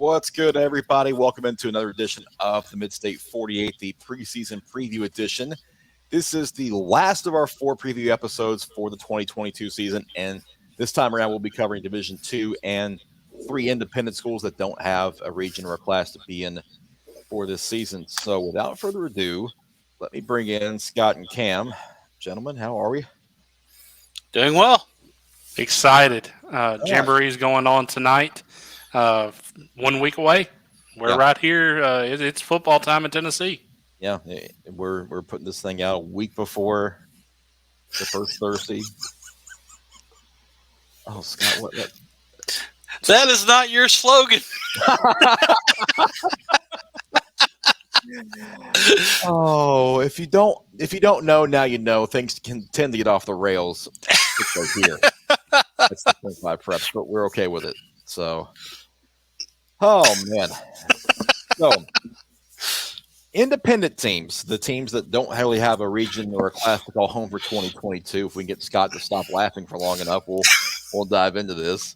What's good, everybody? Welcome into another edition of the Midstate 48, the preseason preview edition. This is the last of our 4 preview episodes for the 2022 season, and this time around we'll be covering Division II and 3 independent schools that don't have a region or a class to be in for this season. So without further ado, let me bring in Scott and Cam. Gentlemen, how are we? Doing well. Excited. All right. Jamboree is going on tonight. 1 week away. We're right here. It's football time in Tennessee. Yeah, we're putting this thing out a week before the first Thursday. Oh, Scott, what? That is not your slogan. Oh, if you don't know, now you know. Things can tend to get off the rails right here. That's the 25 preps, but we're okay with it. So, oh man. So, independent teams, the teams that don't really have a region or a class to call home for 2022. If we can get Scott to stop laughing for long enough, we'll dive into this.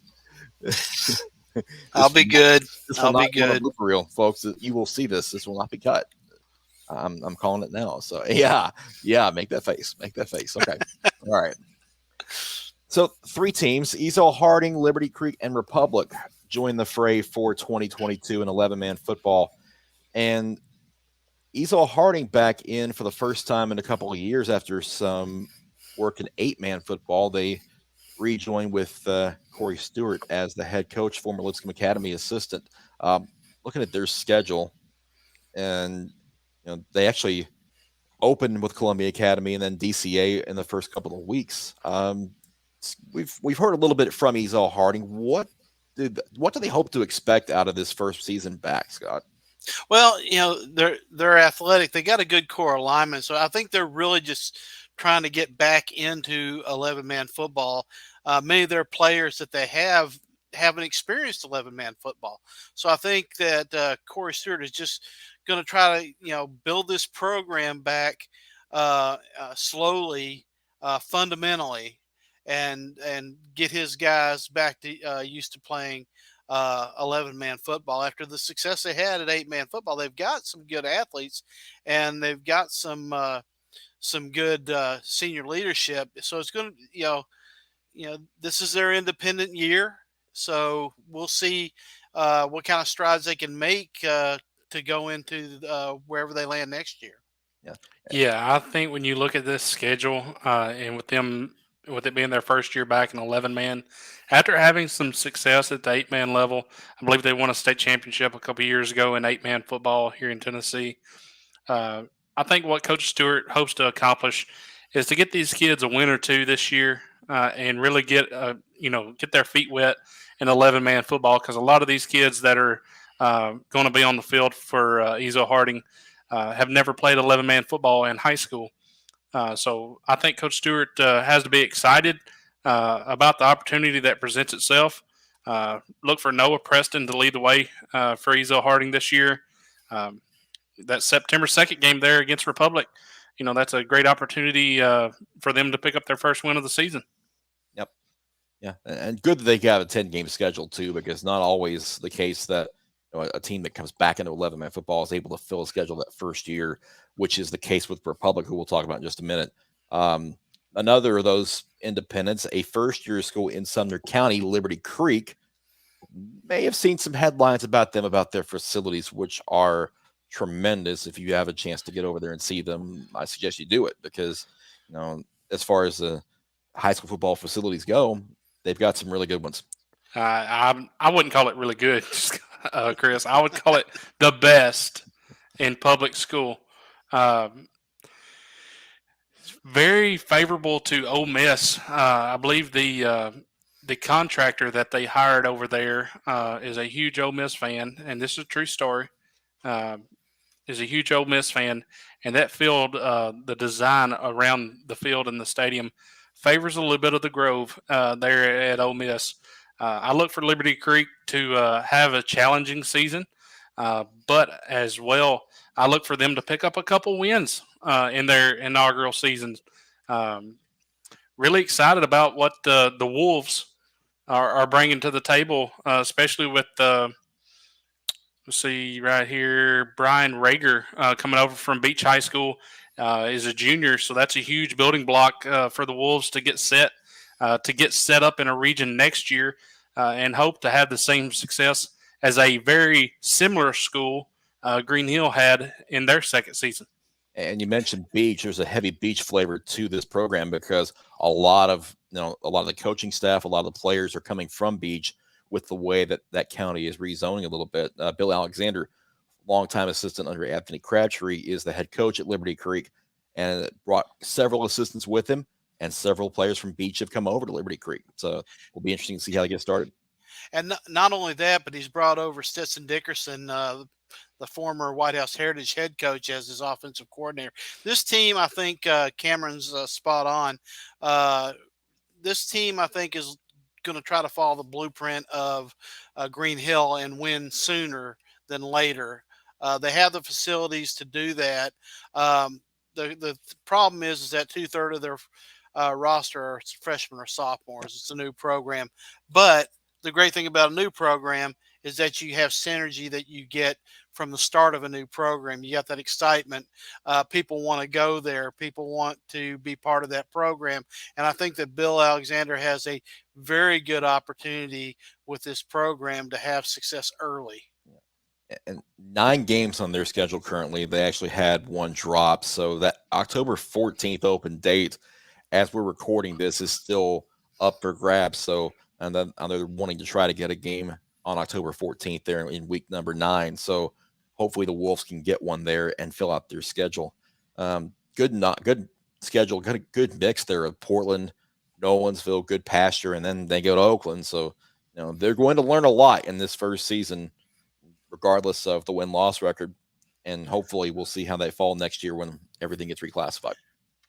I'll be good. I'll be good. Reel, folks. You will see this. This will not be cut. I'm calling it now. So yeah. Make that face. Okay. All right. So 3 teams: Ezo, Harding, Liberty Creek, and Republic join the fray for 2022 in 11-man football. And Ezo Harding back in for the first time in a couple of years after some work in 8-man football. They rejoined with Corey Stewart as the head coach, former Lipscomb Academy assistant. Looking at their schedule, and they actually opened with Columbia Academy and then DCA in the first couple of weeks. We've heard a little bit from Ezo Harding. What do they hope to expect out of this first season back, Scott? Well, they're athletic. They got a good core alignment, so I think they're really just trying to get back into 11-man football. Many of their players that they haven't experienced 11-man football. So I think that Corey Stewart is just going to try to, build this program back slowly, fundamentally, and get his guys back to used to playing 11-man football. After the success they had at 8-man football, they've got some good athletes, and they've got some good senior leadership. So it's going to, this is their independent year. So we'll see what kind of strides they can make to go into wherever they land next year. Yeah, I think when you look at this schedule and with it being their first year back in 11-man, after having some success at the 8-man level, I believe they won a state championship a couple of years ago in 8-man football here in Tennessee. I think what Coach Stewart hopes to accomplish is to get these kids a win or two this year and really get their feet wet in 11-man football, because a lot of these kids that are going to be on the field for Ezo Harding have never played 11-man football in high school. So I think Coach Stewart has to be excited about the opportunity that presents itself. Look for Noah Preston to lead the way for Ezo Harding this year. That September 2nd game there against Republic, that's a great opportunity for them to pick up their first win of the season. Yep. Yeah. And good that they got a 10-game schedule too, because not always the case that a team that comes back into 11-man football is able to fill a schedule that first year, which is the case with Republic, who we'll talk about in just a minute. Another of those independents, a first-year school in Sumner County, Liberty Creek, may have seen some headlines about them, about their facilities, which are tremendous. If you have a chance to get over there and see them, I suggest you do it, because as far as the high school football facilities go, they've got some really good ones. I wouldn't call it really good, Chris. I would call it the best in public school. Very favorable to Ole Miss. I believe the contractor that they hired over there is a huge Ole Miss fan, and this is a true story. Is a huge Ole Miss fan, and that field, the design around the field and the stadium favors a little bit of the Grove there at Ole Miss. I look for Liberty Creek to have a challenging season, but as well, I look for them to pick up a couple wins in their inaugural season. Really excited about what the Wolves are bringing to the table, especially with Let's see right here. Brian Rager coming over from Beach High School is a junior, so that's a huge building block for the Wolves to get set up in a region next year and hope to have the same success as a very similar school Green Hill had in their second season. And you mentioned beach. There's a heavy beach flavor to this program because a lot of the coaching staff, a lot of the players are coming from beach with the way that county is rezoning a little bit. Bill Alexander, longtime assistant under Anthony Crabtree, is the head coach at Liberty Creek, and brought several assistants with him, and several players from beach have come over to Liberty Creek. So it'll be interesting to see how they get started. And not only that, but he's brought over Stetson Dickerson, the former White House Heritage head coach, as his offensive coordinator. This team, I think Cameron's spot on. This team, I think, is going to try to follow the blueprint of Green Hill and win sooner than later. They have the facilities to do that. The problem is that 2/3 of their roster are freshmen or sophomores. It's a new program, but the great thing about a new program is that you have synergy that you get from the start of a new program. You got that excitement. People want to go there. People want to be part of that program. And I think that Bill Alexander has a very good opportunity with this program to have success early. And 9 games on their schedule currently. They actually had one drop. So that October 14th open date, as we're recording this, is still up for grabs. So, and then they're wanting to try to get a game on October 14th there in week number 9. So hopefully the Wolves can get one there and fill out their schedule. Good schedule, good mix there of Portland, Nolensville, good pasture, and then they go to Oakland. So they're going to learn a lot in this first season, regardless of the win-loss record, and hopefully we'll see how they fall next year when everything gets reclassified.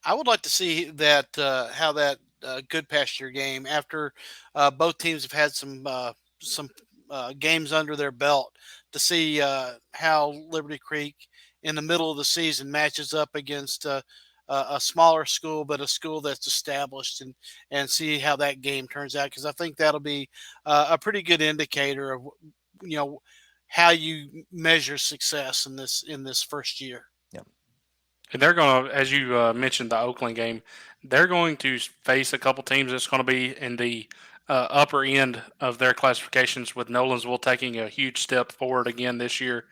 I would like to see that how that good pasture game, after both teams have had some games under their belt, to see how Liberty Creek in the middle of the season matches up against a smaller school, but a school that's established, and see how that game turns out, because I think that'll be a pretty good indicator of how you measure success in this first year. Yeah. And they're going to, as you mentioned, the Oakland game, they're going to face a couple teams that's going to be in the upper end of their classifications, with Nolensville taking a huge step forward again this year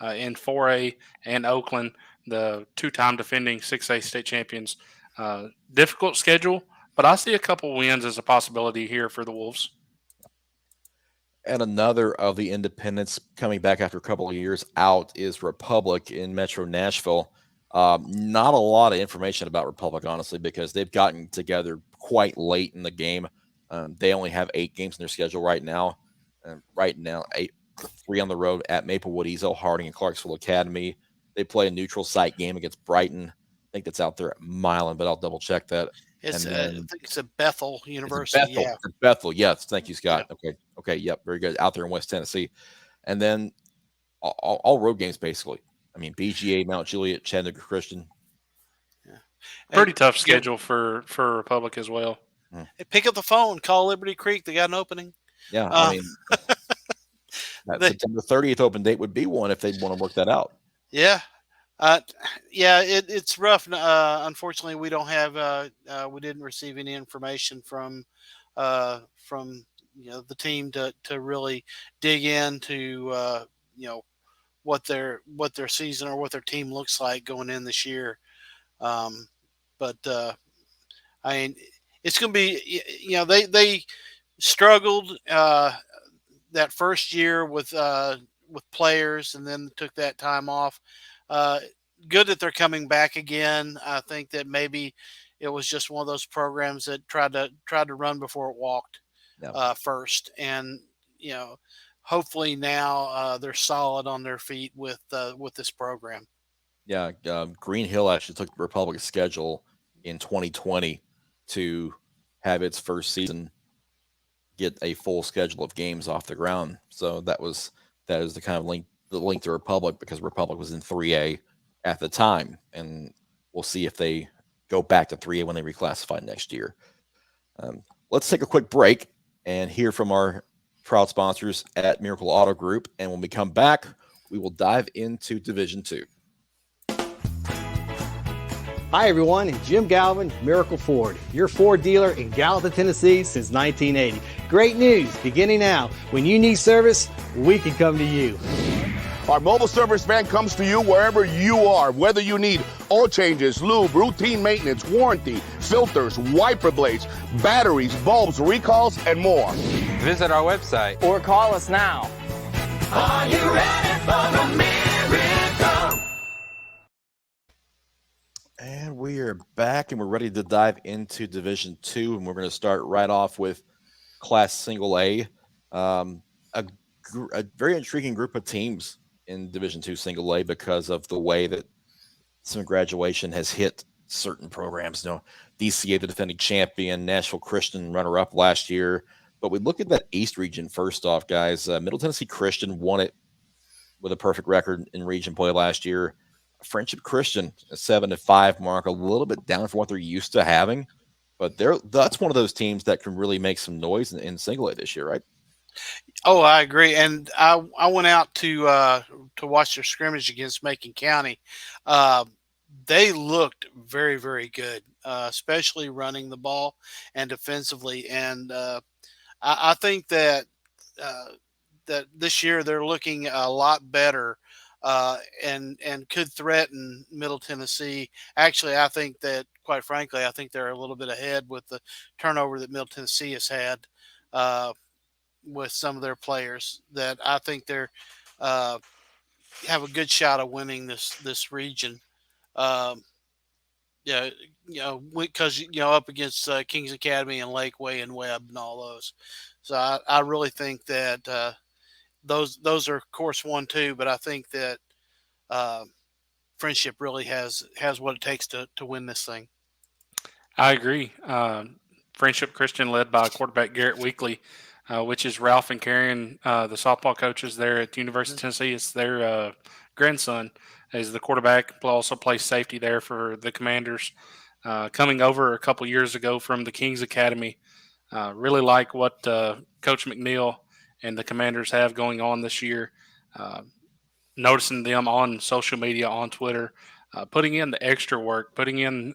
in 4A, and Oakland, the 2-time defending 6A state champions. Difficult schedule, but I see a couple wins as a possibility here for the Wolves. And another of the independents coming back after a couple of years out is Republic in Metro Nashville. Not a lot of information about Republic, honestly, because they've gotten together quite late in the game. They only have 8 games in their schedule right now. 3 on the road at Maplewood, Ezo, Harding, and Clarksville Academy. They play a neutral site game against Brighton. I think that's out there at Milan, but I'll double check that. I think it's at Bethel University. Bethel, yes. Thank you, Scott. Yeah. Okay, yep, very good. Out there in West Tennessee. And then all road games, basically. I mean, BGA, Mount Juliet, Chattanooga Christian. Yeah. Pretty tough schedule for Republic as well. Hey, pick up the phone, call Liberty Creek. They got an opening. Yeah, I mean, that September 30th open date would be one if they'd want to work that out. Yeah. It's rough. Unfortunately, we don't have. We didn't receive any information from the team to really dig into what their season or what their team looks like going in this year. But I mean, it's going to be. They struggled that first year with players, and then took that time off. Good that they're coming back again. I think that maybe it was just one of those programs that tried to run before it walked first, and hopefully now they're solid on their feet with this program. Yeah, Green Hill actually took the Republic's schedule in 2020 to have its first season get a full schedule of games off the ground. So that is the kind of link to Republic, because Republic was in 3A at the time, and we'll see if they go back to 3A when they reclassify next year. Let's take a quick break and hear from our proud sponsors at Miracle Auto Group, and when we come back, we will dive into Division II. Hi everyone, it's Jim Galvin, Miracle Ford, your Ford dealer in Gallatin, Tennessee since 1980. Great news, beginning now. When you need service, we can come to you. Our mobile service van comes to you wherever you are, whether you need oil changes, lube, routine maintenance, warranty, filters, wiper blades, batteries, bulbs, recalls, and more. Visit our website or call us now. Are you ready for a miracle? And we are back, and we're ready to dive into Division II, and we're going to start right off with Class Single A. A very intriguing group of teams in Division II Single A because of the way that some graduation has hit certain programs. You know, DCA, the defending champion, Nashville Christian runner-up last year. But we look at that East region first off, guys. Middle Tennessee Christian won it with a perfect record in region play last year. Friendship Christian, a 7-5 mark, a little bit down from what they're used to having, but that's one of those teams that can really make some noise in single A this year, right? Oh, I agree. And I went out to watch their scrimmage against Macon County. They looked very, very good, especially running the ball and defensively. And I think that that this year they're looking a lot better. And could threaten Middle Tennessee. Actually, I think that, quite frankly, I think they're a little bit ahead with the turnover that Middle Tennessee has had with some of their players. That I think they're have a good shot of winning this region. Because up against Kings Academy and Lakeway and Webb and all those. So I really think that. Those are course 1, 2, but I think that Friendship really has what it takes to win this thing. I agree. Friendship Christian led by quarterback Garrett Weekly, which is Ralph and Karen, the softball coaches there at the University of Tennessee. It's their grandson is the quarterback, also plays safety there for the Commanders. Coming over a couple years ago from the Kings Academy. Really like what Coach McNeil and the Commanders have going on this year. Noticing them on social media, on Twitter, putting in the extra work, putting in,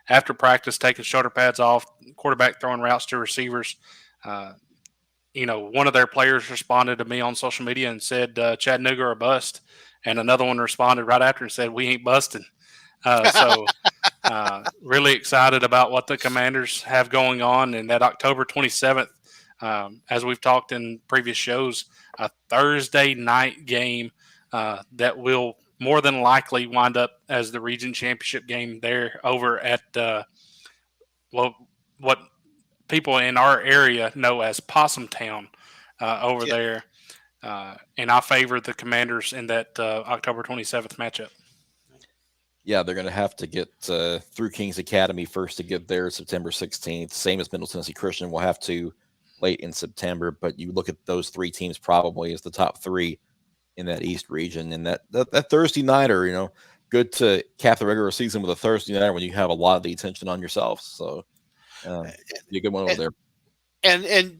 after practice, taking shoulder pads off, quarterback throwing routes to receivers. One of their players responded to me on social media and said, Chattanooga or bust. And another one responded right after and said, we ain't busting. Really excited about what the Commanders have going on. And that October 27th, as we've talked in previous shows, a Thursday night game that will more than likely wind up as the region championship game there over at what people in our area know as Possum Town over there. And I favor the Commanders in that October 27th matchup. Yeah, they're going to have to get through Kings Academy first to get there September 16th. Same as Middle Tennessee Christian will have to late in September, but you look at those three teams probably as the top three in that East region. And that Thursday nighter, good to cap the regular season with a Thursday nighter when you have a lot of the attention on yourself. So be a good one over there. And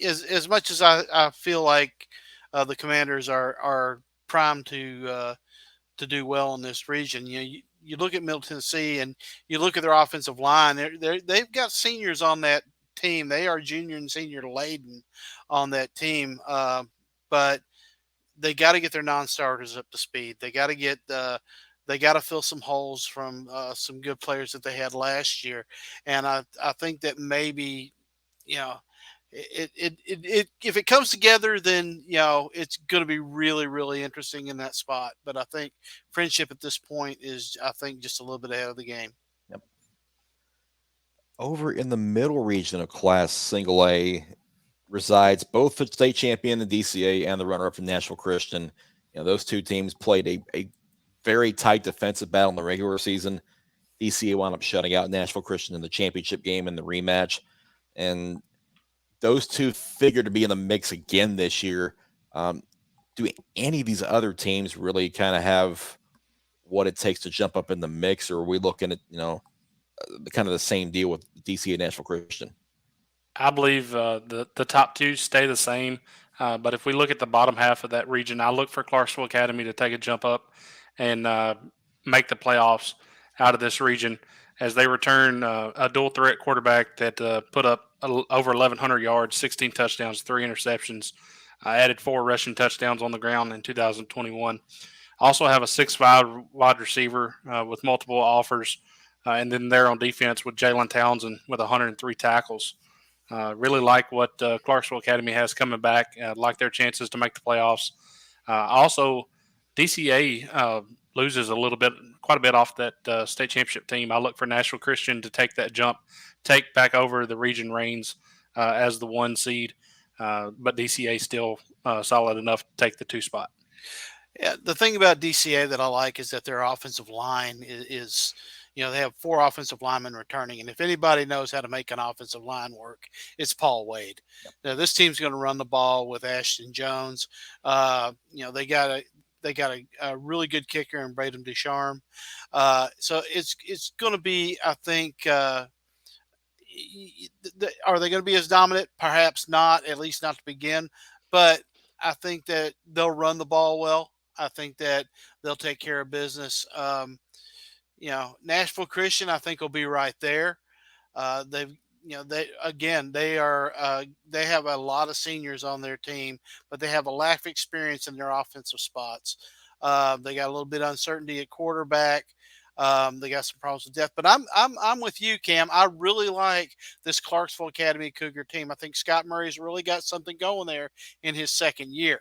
as much as I feel like the Commanders are primed to do well in this region, you look at Middle Tennessee and you look at their offensive line. They've got seniors on that team. They are junior and senior laden on that team, but they got to get their non-starters up to speed. They got to fill some holes from some good players that they had last year, and I think that maybe if it comes together, then it's going to be really, really interesting in that spot. But I think Friendship at this point is, I think, just a little bit ahead of the game. Yep. Over in the middle region of Class Single A resides both the state champion in DCA and the runner-up from Nashville Christian. Those two teams played a very tight defensive battle in the regular season. DCA wound up shutting out Nashville Christian in the championship game in the rematch, and those two figure to be in the mix again this year. Do any of these other teams really kind of have what it takes to jump up in the mix, or are we looking at kind of the same deal with DCA and Nashville Christian? I believe the top two stay the same. But if we look at the bottom half of that region, I look for Clarksville Academy to take a jump up and make the playoffs out of this region as they return a dual threat quarterback that put up over 1,100 yards, 16 touchdowns, 3 interceptions, added 4 rushing touchdowns on the ground in 2021. Also have a 6'5" wide receiver with multiple offers. And then there on defense with Jalen Townsend with 103 tackles. Really like what Clarksville Academy has coming back. Like their chances to make the playoffs. Also, DCA loses quite a bit off that state championship team. I look for Nashville Christian to take that jump, take back over the region reigns as the 1 seed. But DCA still solid enough to take the 2 spot. Yeah, the thing about DCA that I like is that their offensive line is they have 4 offensive linemen returning, and if anybody knows how to make an offensive line work, it's Paul Wade. Yep. Now, this team's going to run the ball with Ashton Jones. They got a really good kicker in Braden Ducharme. So it's going to be, I think. Are they going to be as dominant? Perhaps not, at least not to begin. But I think that they'll run the ball well. I think that they'll take care of business. Nashville Christian, I think, will be right there. They have a lot of seniors on their team, but they have a lack of experience in their offensive spots. They got a little bit of uncertainty at quarterback. They got some problems with depth, but I'm with you, Cam. I really like this Clarksville Academy Cougar team. I think Scott Murray's really got something going there in his second year.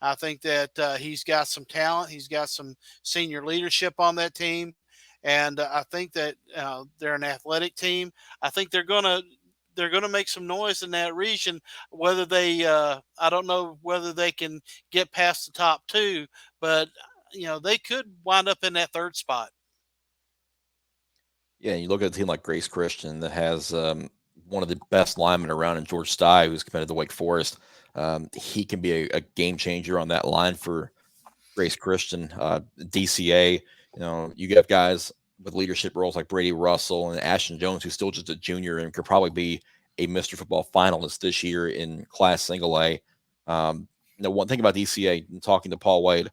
I think that he's got some talent. He's got some senior leadership on that team. And I think that they're an athletic team. I think they're gonna make some noise in that region. Whether they, I don't know whether they can get past the top 2, but they could wind up in that 3rd spot. Yeah, you look at a team like Grace Christian that has one of the best linemen around in George Stye, who's committed to Wake Forest. He can be a game changer on that line for Grace Christian. DCA. You have guys with leadership roles like Brady Russell and Ashton Jones, who's still just a junior and could probably be a Mr. Football finalist this year in Class Single A. One thing about DCA, talking to Paul Wade,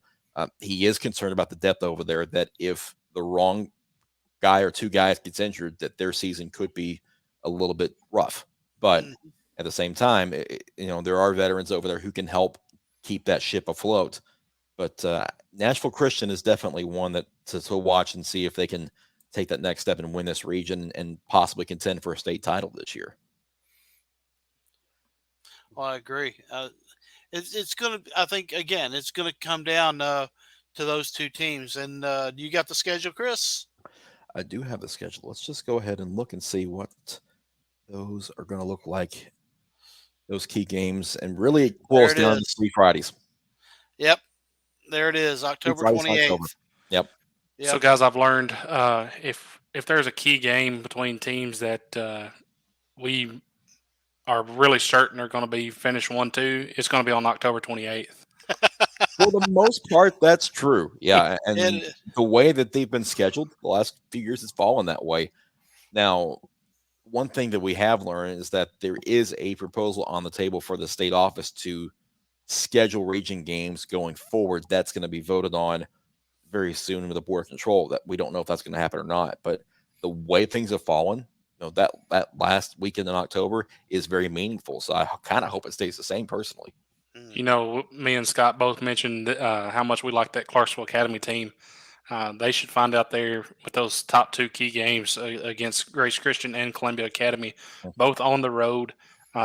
he is concerned about the depth over there, that if the wrong guy or 2 guys gets injured, that their season could be a little bit rough. But at the same time, there are veterans over there who can help keep that ship afloat. But Nashville Christian is definitely one that to watch and see if they can take that next step and win this region and possibly contend for a state title this year. Well, I agree. It's going to, I think, again, it's going to come down to those 2 teams. And you got the schedule, Chris? I do have the schedule. Let's just go ahead and look and see what those are going to look like, those key games. And really it boils down to 3 Fridays. Yep. There it is, October 28th. Yep. So, guys, I've learned if there's a key game between teams that we are really certain are going to be finished 1-2, it's going to be on October 28th. For the most part, that's true. Yeah, and the way that they've been scheduled the last few years, it's fallen that way. Now, one thing that we have learned is that there is a proposal on the table for the state office to schedule region games going forward. That's going to be voted on very soon with the board of control. That we don't know if that's going to happen or not. But the way things have fallen, that last weekend in October is very meaningful. So I kind of hope it stays the same personally. Me and Scott both mentioned how much we like that Clarksville Academy team. They should find out there with those top 2 key games against Grace Christian and Columbia Academy, both on the road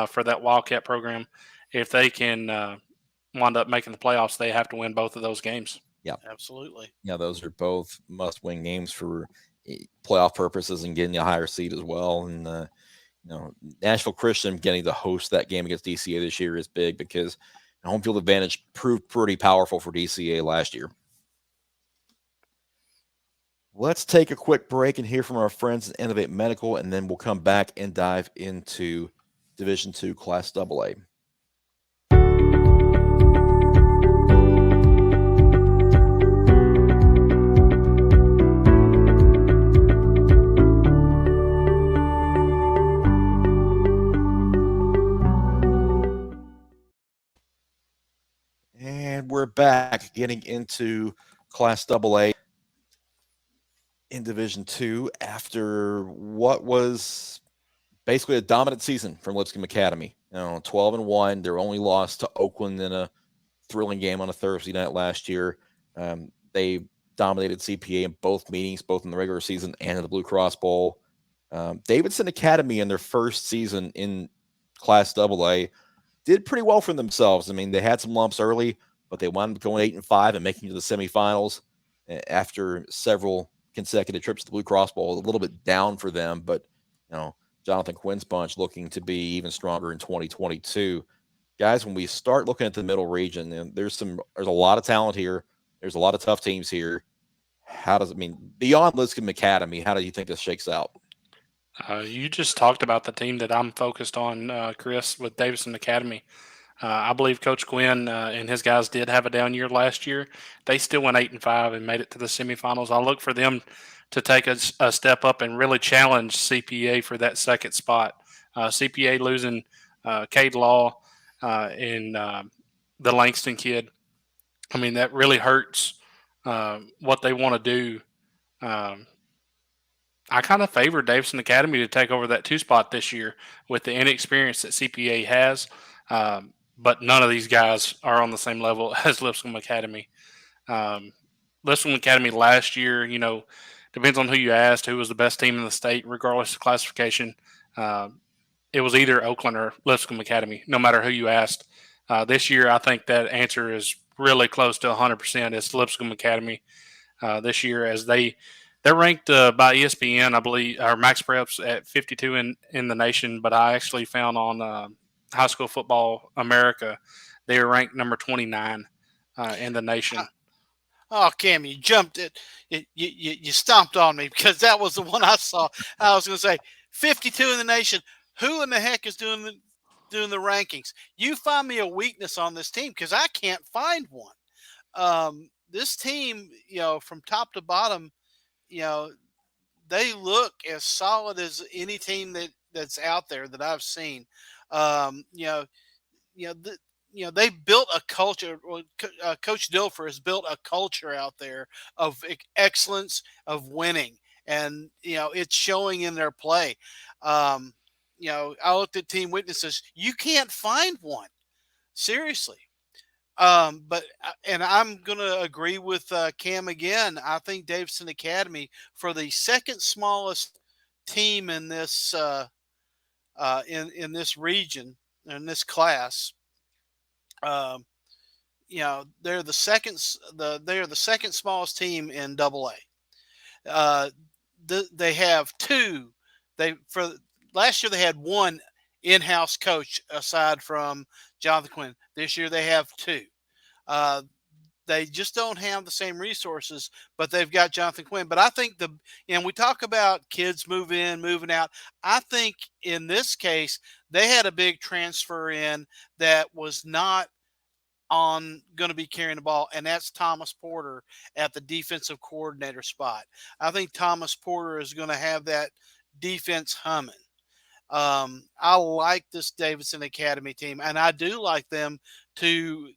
for that Wildcat program. If they can wind up making the playoffs, they have to win both of those games. Yeah, absolutely. Yeah, those are both must-win games for playoff purposes and getting a higher seed as well. And Nashville Christian getting to host that game against DCA this year is big because home field advantage proved pretty powerful for DCA last year. Let's take a quick break and hear from our friends at Innovate Medical, and then we'll come back and dive into Division II Class AA. And we're back getting into Class AA in Division II after what was basically a dominant season from Lipscomb Academy. 12-1. Their only loss to Oakland in a thrilling game on a Thursday night last year. They dominated CPA in both meetings, both in the regular season and in the Blue Cross Bowl. Davidson Academy in their first season in Class AA did pretty well for themselves. I mean, they had some lumps early, but they wound up going 8-5 and making it to the semifinals after several consecutive trips to the Blue Cross Bowl. A little bit down for them, but Jonathan Quinn's bunch looking to be even stronger in 2022. Guys, when we start looking at the middle region, there's a lot of talent here. There's a lot of tough teams here. Beyond Lipscomb Academy, how do you think this shakes out? You just talked about the team that I'm focused on, Chris, with Davidson Academy. I believe Coach Quinn and his guys did have a down year last year. They still went 8-5 and made it to the semifinals. I look for them to take a step up and really challenge CPA for that second spot. CPA losing Cade Law and the Langston kid. I mean, that really hurts what they want to do. I kind of favor Davidson Academy to take over that 2 spot this year with the inexperience that CPA has. But none of these guys are on the same level as Lipscomb Academy. Lipscomb Academy last year, depends on who you asked, who was the best team in the state, regardless of classification. It was either Oakland or Lipscomb Academy, no matter who you asked. This year, I think that answer is really close to 100%. It's Lipscomb Academy this year, as they're ranked by ESPN, I believe, or Max Preps at 52 in the nation. But I actually found on High School Football America, they are ranked number 29 in the nation. Oh, Cam, you jumped it. You stomped on me because that was the one I saw. I was going to say 52 in the nation. Who in the heck is doing the rankings? You find me a weakness on this team because I can't find one. This team, from top to bottom, they look as solid as any team that's out there that I've seen. They built a culture. Coach Dilfer has built a culture out there of excellence, of winning, and it's showing in their play. I looked at team witnesses. You can't find one, seriously. And I'm going to agree with Cam again. I think Davidson Academy, for the second smallest team in this in this region, in this class, they're the second smallest team in AA. They have two. For last year they had one in-house coach aside from Jonathan Quinn. This year they have two. They just don't have the same resources, but they've got Jonathan Quinn. But I think we talk about kids moving out. I think in this case, they had a big transfer in that was not going to be carrying the ball, and that's Thomas Porter at the defensive coordinator spot. I think Thomas Porter is going to have that defense humming. I like this Davidson Academy team, and I do like them to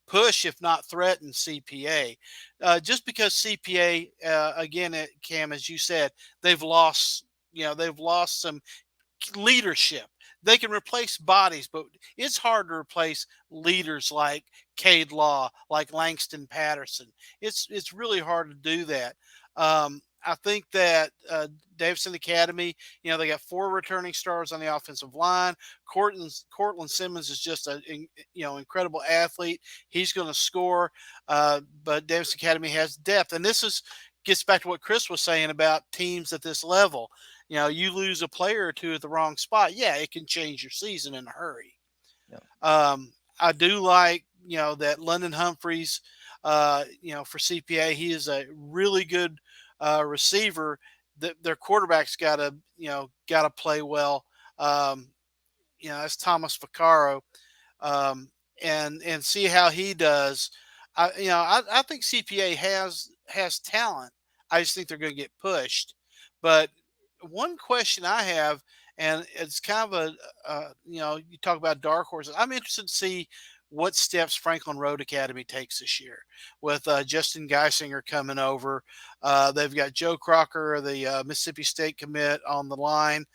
push, if not threaten, CPA. Just because CPA, again, Cam, as you said, they've lost some leadership. They can replace bodies, but it's hard to replace leaders like Cade Law, like Langston Patterson. It's really hard to do that. I think that Davidson Academy, they got 4 returning stars on the offensive line. Cortland Simmons is just an incredible athlete. He's going to score, but Davidson Academy has depth. And this gets back to what Chris was saying about teams at this level. You lose a player or two at the wrong spot. Yeah, it can change your season in a hurry. Yeah. I do like, that London Humphreys, for CPA, he is a really good receiver. Their quarterback's got to play well. That's Thomas Vaccaro, and see how he does. I think CPA has talent. I just think they're going to get pushed. But one question I have, and it's kind of you talk about dark horses. I'm interested to see what steps Franklin Road Academy takes this year with Justin Geisinger coming over. They've got Joe Crocker, the Mississippi State commit, on the line.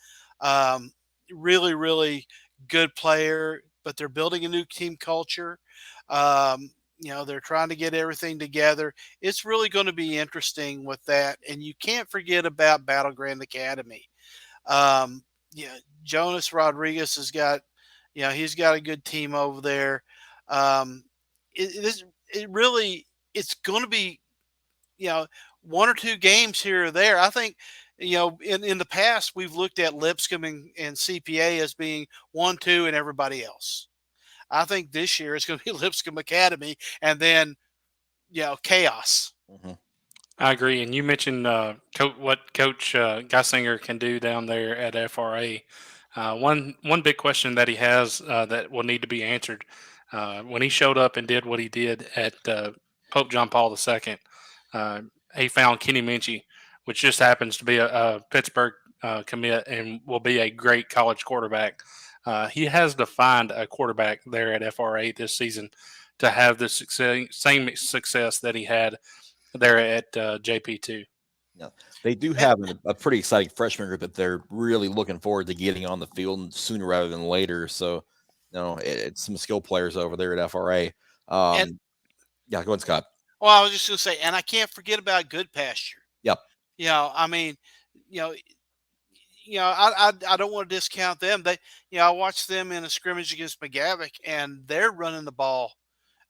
Um, really, really good player, but they're building a new team culture. They're trying to get everything together. It's really going to be interesting with that. And you can't forget about Battle Grand Academy. Yeah, Jonas Rodriguez has got, he's got a good team over there. Um, it's going to be, one or two games here or there. I think, in the past, we've looked at Lipscomb and CPA as being 1-2 and everybody else. I think this year it's going to be Lipscomb Academy and then, chaos. Mm-hmm. I agree. And you mentioned what Coach Geisinger can do down there at FRA. One big question that he has that will need to be answered when he showed up and did what he did at Pope John Paul II. He found Kenny Minchie, which just happens to be a Pittsburgh commit and will be a great college quarterback. He has to find a quarterback there at FRA this season to have the same success that he had there at JP2. Yeah, they do have a pretty exciting freshman group that they're really looking forward to getting on the field sooner rather than later. So, it's some skill players over there at FRA. Yeah, go ahead, Scott. Well, I was just going to say, and I can't forget about Good Pasture. Yep. I don't want to discount them. I watched them in a scrimmage against McGavick, and they're running the ball.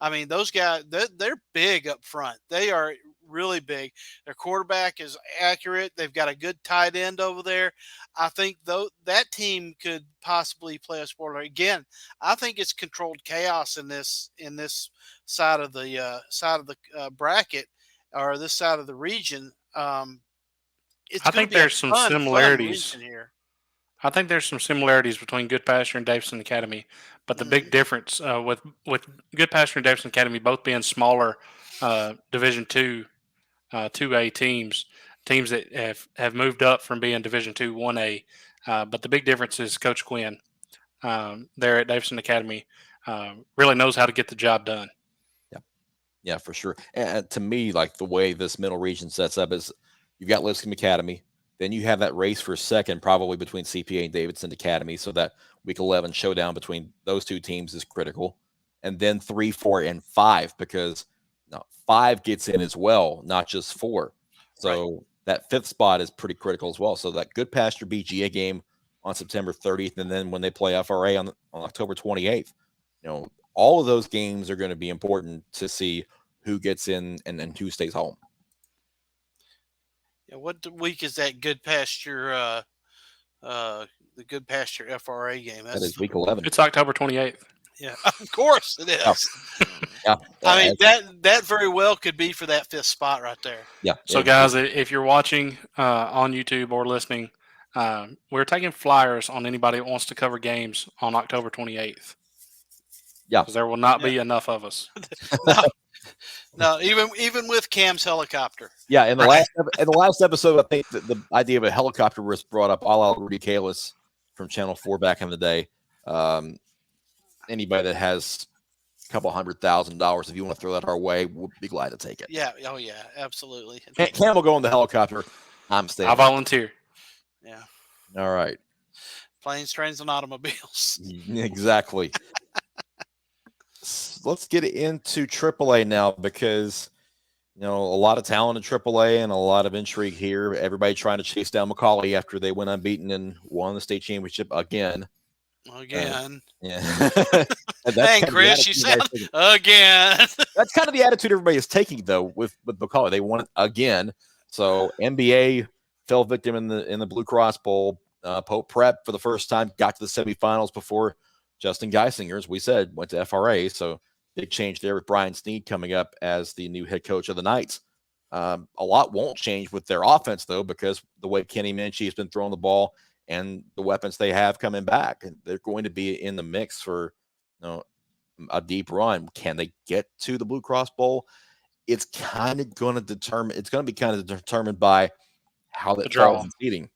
I mean, those guys, they're big up front. They are really big. Their quarterback is accurate. They've got a good tight end over there. I think that team could possibly play a spoiler. Again, I think it's controlled chaos in this side of the bracket, or this side of the region. I think there's some similarities here. I think there's some similarities between Good Pasture and Davidson Academy, but the big difference with Good Pasture and Davidson Academy both being smaller Division II, 2A teams that have moved up from being Division II, 1A. But the big difference is Coach Quinn there at Davidson Academy really knows how to get the job done. Yeah, for sure. And to me, like the way this middle region sets up is you've got Lipscomb Academy. Then you have that race for second, probably between CPA and Davidson Academy. So that Week 11 showdown between those two teams is critical. And then 3, 4, and 5, because 5 gets in as well, not just 4. So that 5th spot is pretty critical as well. So that Good Pasture BGA game on September 30th, and then when they play FRA on October 28th, all of those games are going to be important to see who gets in and who stays home. Yeah, what week is that Good Pasture? The Good Pasture FRA game. That is Week 11. It's October 28th. Yeah, of course it is. Yeah. I mean that very well could be for that 5th spot right there. Yeah. So guys, if you're watching on YouTube or listening, we're taking flyers on anybody that wants to cover games on October 28th. Yeah, because there will not be enough of us. No, even with Cam's helicopter. Yeah, in the last episode, I think the idea of a helicopter was brought up, a la Rudy Kalis from Channel 4 back in the day. Anybody that has a couple $100,000, if you want to throw that our way, we'll be glad to take it. Yeah, oh yeah, absolutely. Cam will go on the helicopter. I'm staying. I volunteer. Yeah. All right. Planes, trains, and automobiles. Exactly. Let's get into AAA now, because a lot of talent in AAA and a lot of intrigue here. Everybody trying to chase down McCallie after they went unbeaten and won the state championship again. Yeah. Hey, Chris, you sound again. That's kind of the attitude everybody is taking, though, with McCallie. They won it again. So NBA fell victim in the Blue Cross Bowl. Pope Prep for the first time got to the semifinals before Justin Geisinger, as we said, went to FRA. So big change there with Brian Snead coming up as the new head coach of the Knights. A lot won't change with their offense, though, because the way Kenny Minchie has been throwing the ball and the weapons they have coming back, and they're going to be in the mix for a deep run. Can they get to the Blue Cross Bowl? It's kind of going to determine. It's going to be kind of determined by how that falls in seeding.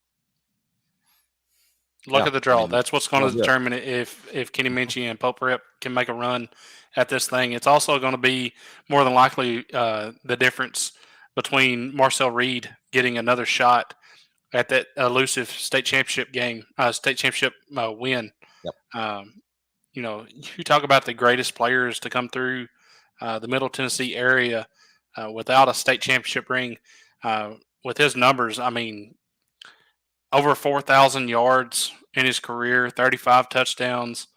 Look Yeah, at the draw. I mean, That's what's going to yeah. determine if Kenny Minchie and Pope Rep can make a run at this thing. It's also going to be more than likely the difference between Marcel Reed getting another shot at that elusive state championship game, state championship win. Yep. You know, you talk about the greatest players to come through the Middle Tennessee area without a state championship ring. With his numbers, I mean, over 4,000 yards in his career, 35 touchdowns,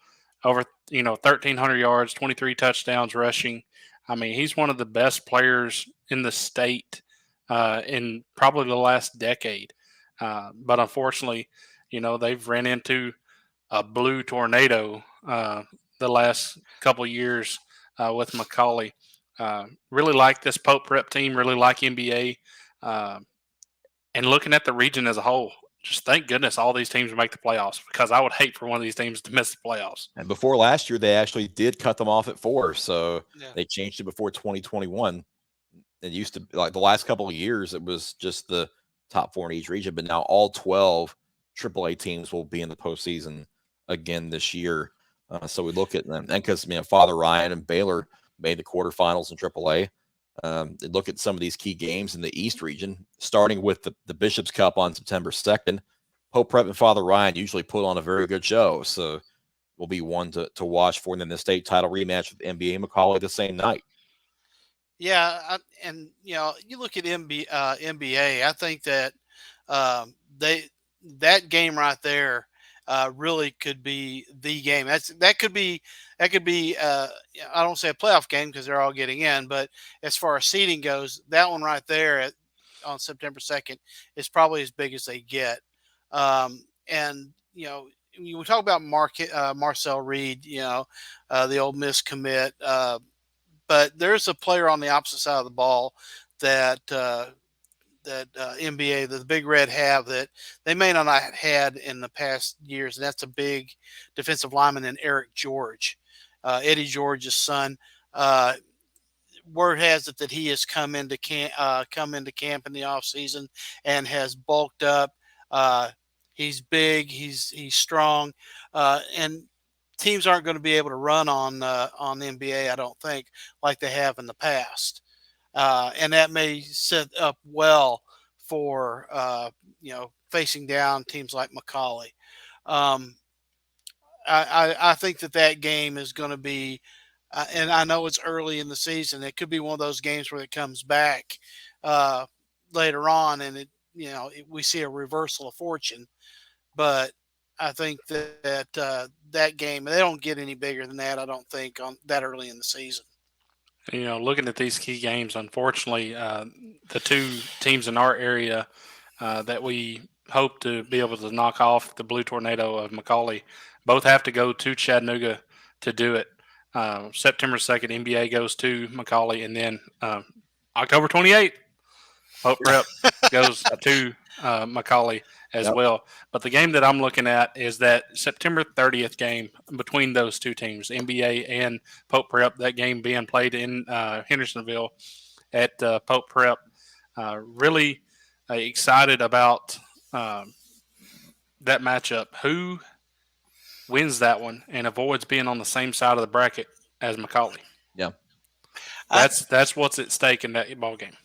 over 1,300 yards, 23 touchdowns rushing. I mean, he's one of the best players in the state in probably the last decade. But unfortunately, they've ran into a blue tornado the last couple of years with McCauley. Really like this Pope Prep team. Really like NBA. And looking at the region as a whole, just thank goodness all these teams make the playoffs, because I would hate for one of these teams to miss the playoffs. And before last year, they actually did cut them off at 4, so Yeah. they changed it before 2021. It used to, like the last couple of years, it was just the top 4 in each region, but now all 12 AAA teams will be in the postseason again this year. So we look at them, and because Father Ryan and Baylor made the quarterfinals in AAA. Look at some of these key games in the East region, starting with the Bishop's Cup on September 2nd. Pope Prep and Father Ryan usually put on a very good show, so will be one to watch for. And then the state title rematch with NBA McCauley the same night. Yeah, you look at NBA. I think that that game right there really could be the game. That could be I don't say a playoff game because they're all getting in, but as far as seeding goes, that one right there on September 2nd is probably as big as they get. And we talk about Marcel Reed, the Ole Miss commit, but there's a player on the opposite side of the ball that NBA, the Big Red have that they may not have had in the past years, and that's a big defensive lineman in Eric George, Eddie George's son. Word has it that he has come into camp in the off season and has bulked up. He's big, he's strong, and teams aren't going to be able to run on the NBA, I don't think, like they have in the past. And that may set up well for facing down teams like McCauley. I think that game is going to be, and I know it's early in the season. It could be one of those games where it comes back later on, and we see a reversal of fortune. But I think that game, they don't get any bigger than that, I don't think, on that early in the season. Looking at these key games, unfortunately, the two teams in our area that we hope to be able to knock off the blue tornado of McCauley both have to go to Chattanooga to do it. September 2nd, NBA goes to McCauley, and then October 28th, Pope Prep goes to McCauley as well. But the game that I'm looking at is that September 30th game between those two teams, NBA and Pope Prep, that game being played in Hendersonville at Pope Prep. Really excited about that matchup. Who wins that one and avoids being on the same side of the bracket as McCauley? Yeah. That's what's at stake in that ball game.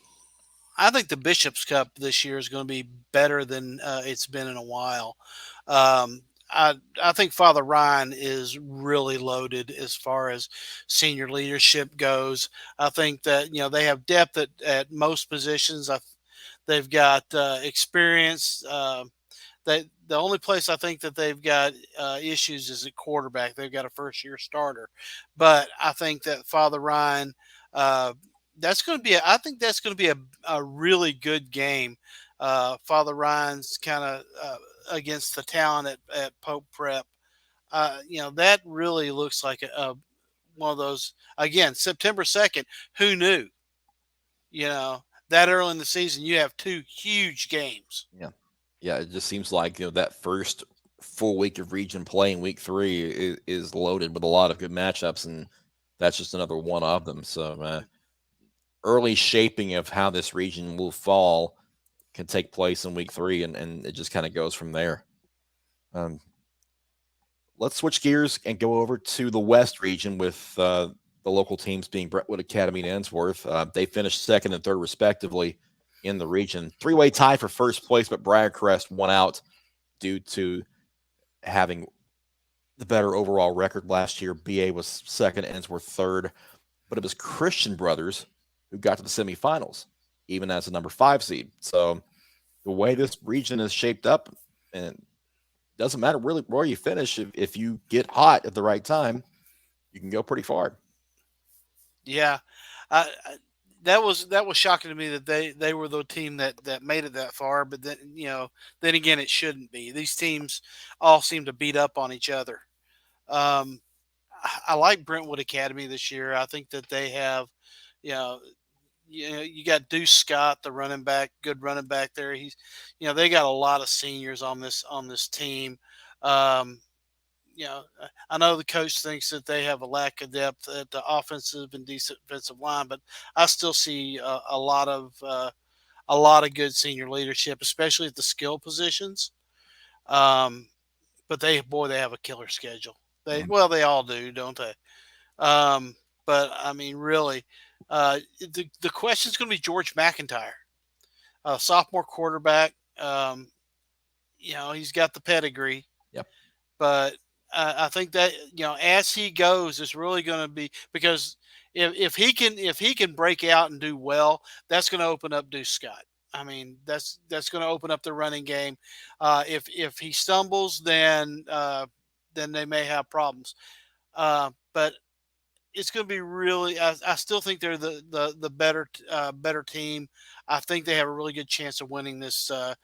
I think the Bishop's Cup this year is going to be better than it's been in a while. I think Father Ryan is really loaded as far as senior leadership goes. I think that they have depth at most positions. They've got experience. The only place I think that they've got issues is at quarterback. They've got a first-year starter, but I think that Father Ryan. That's going to be. I think that's going to be a really good game. Father Ryan's kind of against the talent at Pope Prep. That really looks like one of those. Again, September 2nd. Who knew? That early in the season, you have two huge games. Yeah. It just seems like that first full week of region play in week 3 is loaded with a lot of good matchups, and that's just another one of them. So. Early shaping of how this region will fall can take place in week 3, and it just kind of goes from there. Let's switch gears and go over to the West region with the local teams being Brentwood Academy and Ensworth. They finished second and third, respectively, in the region. Three-way tie for first place, but Briarcrest won out due to having the better overall record last year. BA was second, Ensworth third, but it was Christian Brothers who got to the semifinals, even as a number 5 seed. So the way this region is shaped up, and it doesn't matter really where you finish, if you get hot at the right time, you can go pretty far. Yeah, that was shocking to me that they were the team that made it that far. But then then again, it shouldn't be. These teams all seem to beat up on each other. I like Brentwood Academy this year. I think that they have, you got Deuce Scott, the running back, good running back there. He's, they got a lot of seniors on this team. I know the coach thinks that they have a lack of depth at the offensive and defensive line, but I still see a lot of good senior leadership, especially at the skill positions. But they have a killer schedule. They all do, don't they? But I mean, really, the question is going to be George McIntyre, sophomore quarterback. He's got the pedigree. Yep. But I think that as he goes, it's really going to be, because if he can break out and do well, that's going to open up Deuce Scott. I mean, that's going to open up the running game. If he stumbles, then they may have problems. But it's going to be really. I still think they're the better team. I think they have a really good chance of winning the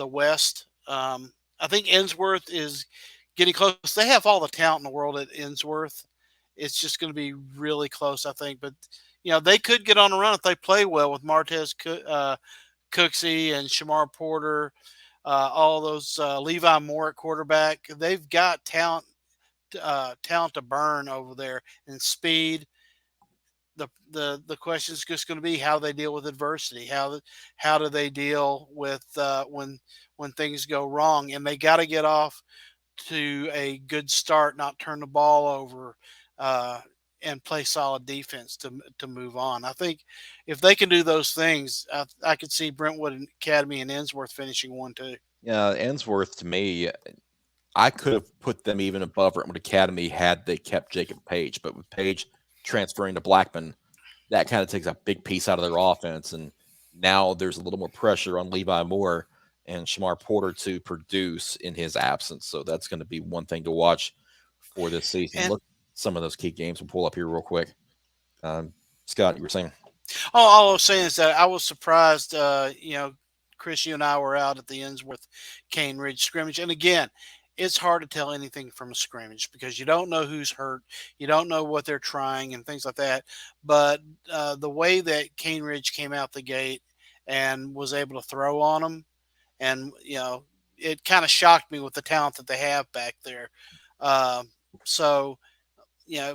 West. I think Ensworth is getting close. They have all the talent in the world at Ensworth. It's just going to be really close, I think. But they could get on a run if they play well with Martez Cooksey and Shamar Porter, all those Levi Moore at quarterback. They've got talent to burn over there, and speed. The question is just going to be how they deal with adversity. How do they deal with when things go wrong, and they got to get off to a good start, not turn the ball over, and play solid defense to move on. I think if they can do those things, I could see Brentwood Academy and Ensworth finishing 1-2. Yeah, Ensworth, to me, I could have put them even above Brentwood Academy had they kept Jacob Page, but with Page transferring to Blackman, that kind of takes a big piece out of their offense, and now there's a little more pressure on Levi Moore and Shamar Porter to produce in his absence. So that's going to be one thing to watch for this season. Look at some of those key games. We'll pull up here real quick. Scott, you were saying? Oh, all I was saying is that I was surprised. Chris, you and I were out at the Ensworth Cane Ridge scrimmage, and again, it's hard to tell anything from a scrimmage because you don't know who's hurt, you don't know what they're trying, and things like that. But the way that Cane Ridge came out the gate and was able to throw on them, and it kind of shocked me with the talent that they have back there. So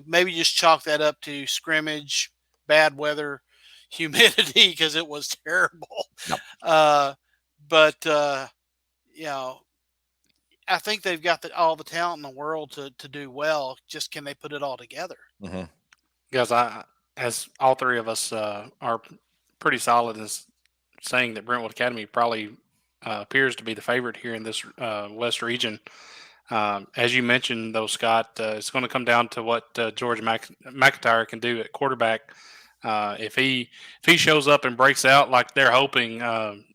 maybe just chalk that up to scrimmage, bad weather, humidity, because it was terrible. Yep. But I think they've got all the talent in the world to do well. Just can they put it all together? Mm-hmm. Guys, as all three of us are pretty solid in saying that Brentwood Academy probably appears to be the favorite here in this West region. As you mentioned, though, Scott, it's going to come down to what George McIntyre can do at quarterback. If he shows up and breaks out like they're hoping,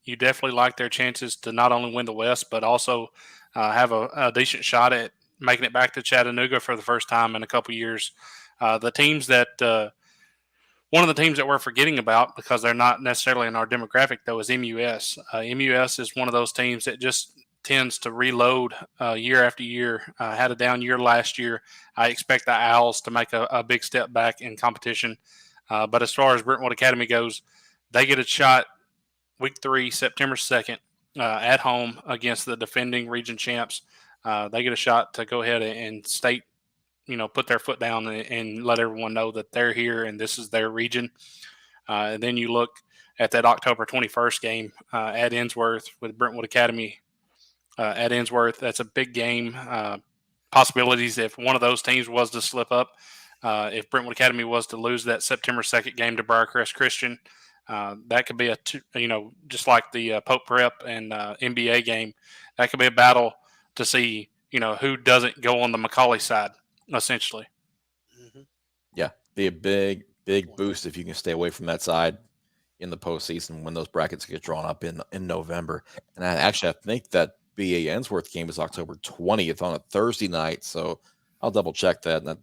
you definitely like their chances to not only win the West, but also have a decent shot at making it back to Chattanooga for the first time in a couple years. The teams that one of the teams that we're forgetting about, because they're not necessarily in our demographic, though, is MUS. MUS is one of those teams that just tends to reload year after year. Had a down year last year. I expect the Owls to make a big step back in competition. But as far as Brentwood Academy goes, they get a shot week 3, September 2nd, at home against the defending region champs. They get a shot to go ahead and state, put their foot down and let everyone know that they're here and this is their region. And then you look at that October 21st game at Ensworth with Brentwood Academy at Ensworth. That's a big game. possibilities if one of those teams was to slip up. If Brentwood Academy was to lose that September 2nd game to Briarcrest Christian, that could be just like the Pope Prep and NBA game, that could be a battle to see, who doesn't go on the McCauley side, essentially. Mm-hmm. Yeah, be a big boost if you can stay away from that side in the postseason when those brackets get drawn up in November. And I think that BA Ensworth game is October 20th on a Thursday night, so I'll double check that. And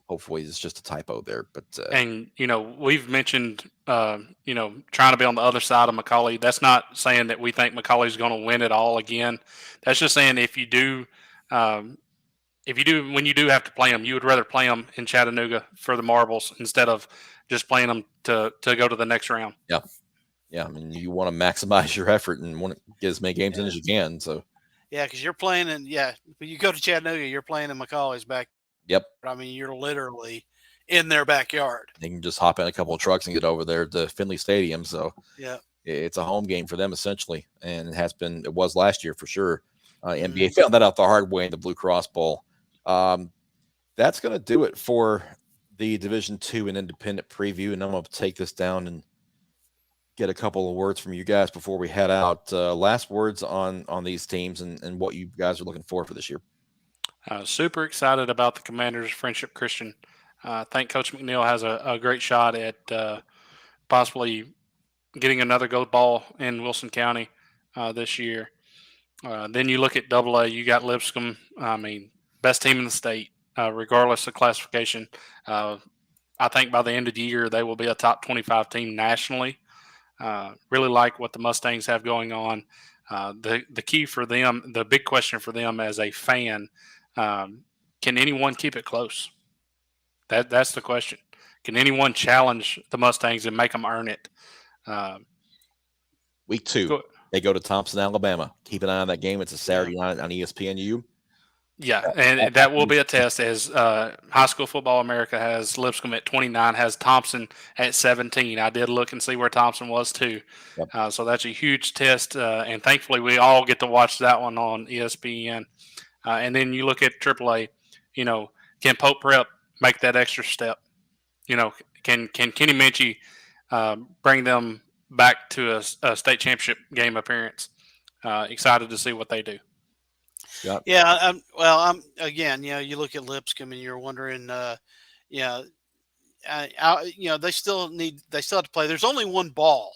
hopefully it's just a typo there. But and we've mentioned trying to be on the other side of McCauley. That's not saying that we think McCauley's going to win it all again. That's just saying if you do when you do have to play them, you would rather play them in Chattanooga for the marbles instead of just playing them to go to the next round. Yeah. I mean, you want to maximize your effort and want to get as many games in as you can. So yeah, because you're playing when you go to Chattanooga, you're playing in McCauley's back. Yep. I mean, you're literally in their backyard. They can just hop in a couple of trucks and get over there to Finley Stadium. So yeah, it's a home game for them essentially, and it was last year for sure. NBA found that out the hard way in the Blue Cross Bowl. That's going to do it for the Division II and Independent preview, and I'm going to take this down and get a couple of words from you guys before we head out. Last words on these teams and what you guys are looking for this year. Super excited about the Commanders Friendship Christian. I think Coach McNeil has a great shot at possibly getting another gold ball in Wilson County this year. Then you look at AA, you got Lipscomb. I mean, best team in the state, regardless of classification. I think by the end of the year, they will be a top 25 team nationally. Really like what the Mustangs have going on. The key for them, the big question for them as a fan, can anyone keep it close? That's the question. Can anyone challenge the Mustangs and make them earn it? Week 2, they go to Thompson, Alabama. Keep an eye on that game. It's a Saturday night on ESPNU. Yeah, and that will be a test as High School Football America has Lipscomb at 29, has Thompson at 17. I did look and see where Thompson was too. Yep. So that's a huge test, and thankfully we all get to watch that one on ESPN. And then you look at AAA, can Pope Prep make that extra step? Can Kenny Minchie bring them back to a state championship game appearance? Excited to see what they do. Yep. Yeah. I'm again. You look at Lipscomb and you're wondering. They still have to play. There's only one ball.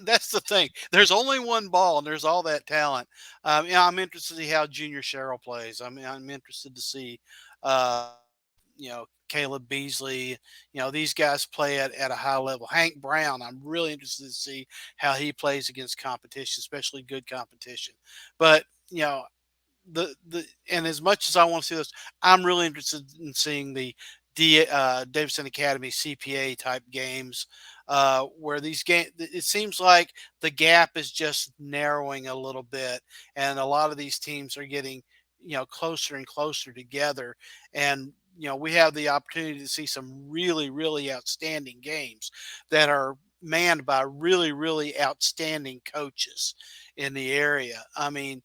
That's the thing. There's only one ball, and there's all that talent. I'm interested to see how Junior Sherrill plays. I'm interested to see, Caleb Beasley. These guys play at a high level. Hank Brown. I'm really interested to see how he plays against competition, especially good competition. But and as much as I want to see this, I'm really interested in seeing the Davidson Academy CPA type games, where these games, it seems like the gap is just narrowing a little bit, and a lot of these teams are getting closer and closer together, and we have the opportunity to see some really, really outstanding games that are manned by really, really outstanding coaches in the area. I mean,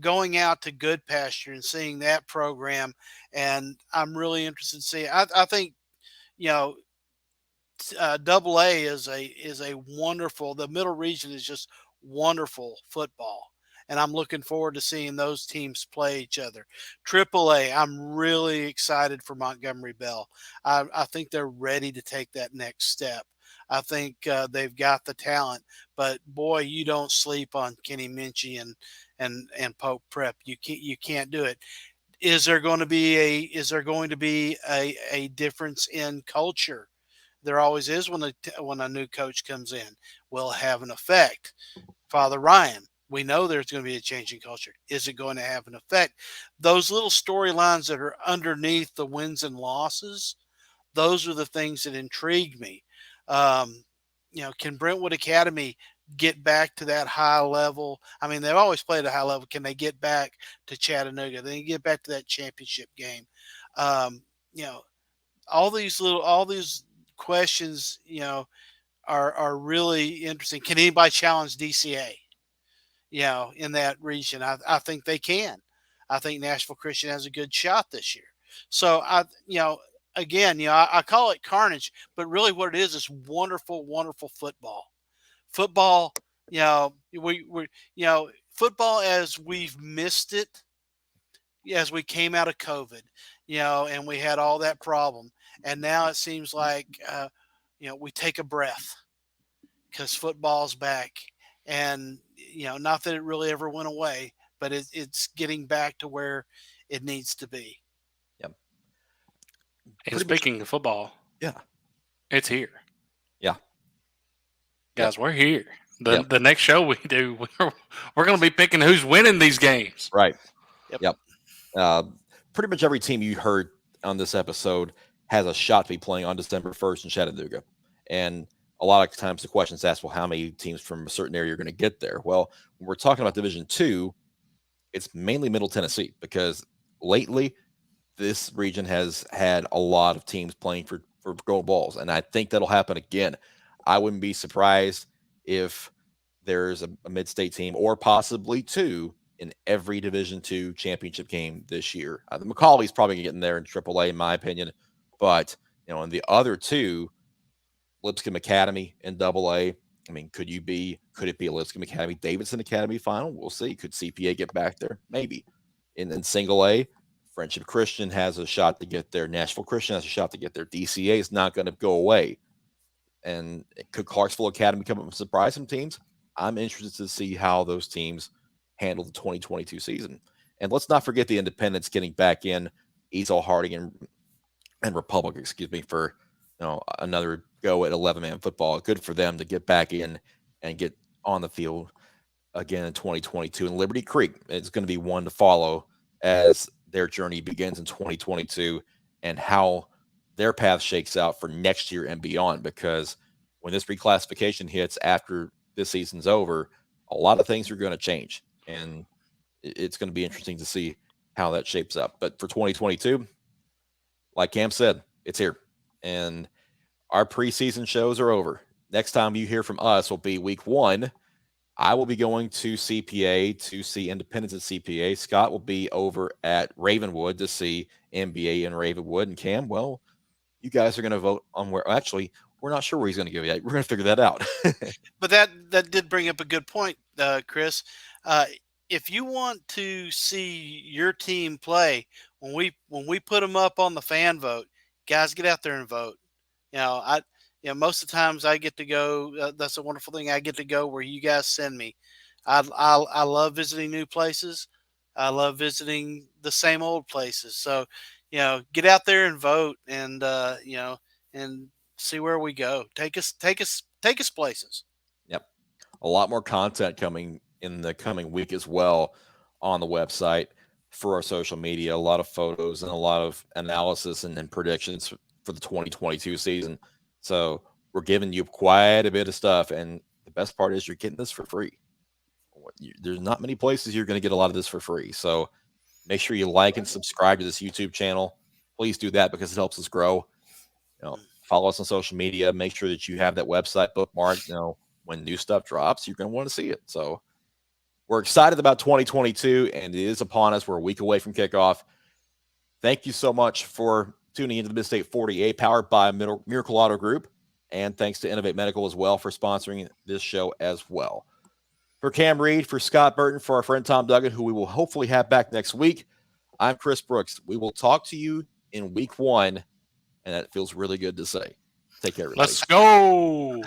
going out to Good Pasture and seeing that program, and I'm really interested to see. I think, AA is a wonderful. The Middle Region is just wonderful football, and I'm looking forward to seeing those teams play each other. AAA, I'm really excited for Montgomery Bell. I think they're ready to take that next step. I think they've got the talent, but boy, you don't sleep on Kenny Minchie and Pope Prep. You can't do it. Is there going to be a difference in culture? There always is when a new coach comes in. Will it have an effect? Father Ryan, we know there's going to be a change in culture. Is it going to have an effect? Those little storylines that are underneath the wins and losses, those are the things that intrigue me. Can Brentwood Academy get back to that high level? I mean, they've always played at a high level. Can they get back to Chattanooga? They get back to that championship game. All these questions, are really interesting. Can anybody challenge DCA? In that region, I think they can. I think Nashville Christian has a good shot this year. So I call it carnage, but really what it is wonderful, wonderful football. Football, football as we've missed it, as we came out of COVID, and we had all that problem. And now it seems like, we take a breath because football's back. And, not that it really ever went away, but it's getting back to where it needs to be. Yep. And speaking of football, yeah, it's here. Yeah. Guys, we're here. Yep. The next show we do, we're going to be picking who's winning these games. Right. Yep. Pretty much every team you heard on this episode has a shot to be playing on December 1st in Chattanooga. And a lot of times the question is asked, well, how many teams from a certain area are going to get there? Well, when we're talking about Division II, it's mainly Middle Tennessee, because lately this region has had a lot of teams playing for gold balls. And I think that'll happen again. I wouldn't be surprised if there's a Midstate team, or possibly two, in every Division II championship game this year. The Macaulay's probably getting there in AAA, in my opinion. But, in the other two, Lipscomb Academy in AA, I mean, could it be a Lipscomb Academy Davidson Academy final? We'll see. Could CPA get back there? Maybe. In single A, Friendship Christian has a shot to get there. Nashville Christian has a shot to get there. DCA is not going to go away. And could Clarksville Academy come up and surprise some teams? I'm interested to see how those teams handle the 2022 season. And let's not forget the Independents getting back in, Easel Harding and Republic, for another go at 11-man football. Good for them to get back in and get on the field again in 2022. And Liberty Creek is going to be one to follow as their journey begins in 2022, and how their path shakes out for next year and beyond. Because when this reclassification hits after this season's over, a lot of things are going to change, and it's going to be interesting to see how that shapes up. But for 2022, like Cam said, it's here, and our preseason shows are over. Next time you hear from us will be week 1. I will be going to CPA to see Independence at CPA. Scott will be over at Ravenwood to see NBA in Ravenwood. And Cam, well, you guys are going to vote on where. Actually, we're not sure where he's going to go yet. We're going to figure that out. But that did bring up a good point, Chris. If you want to see your team play, when we put them up on the fan vote, guys, get out there and vote. Most of the times I get to go. That's a wonderful thing. I get to go where you guys send me. I love visiting new places. I love visiting the same old places. So, get out there and vote, and and see where we go. Take us places. Yep. A lot more content coming in the coming week as well on the website for our social media. A lot of photos and a lot of analysis and predictions for the 2022 season. So we're giving you quite a bit of stuff. And the best part is you're getting this for free. There's not many places you're going to get a lot of this for free. So make sure you like and subscribe to this YouTube channel. Please do that because it helps us grow. Follow us on social media. Make sure that you have that website bookmarked. When new stuff drops, you're going to want to see it. So we're excited about 2022, and it is upon us. We're a week away from kickoff. Thank you so much for tuning into the Midstate 48, powered by Miracle Auto Group. And thanks to Innovate Medical as well for sponsoring this show as well. For Cam Reed, for Scott Burton, for our friend Tom Duggan, who we will hopefully have back next week, I'm Chris Brooks. We will talk to you in week 1, and that feels really good to say. Take care, everybody. Let's go.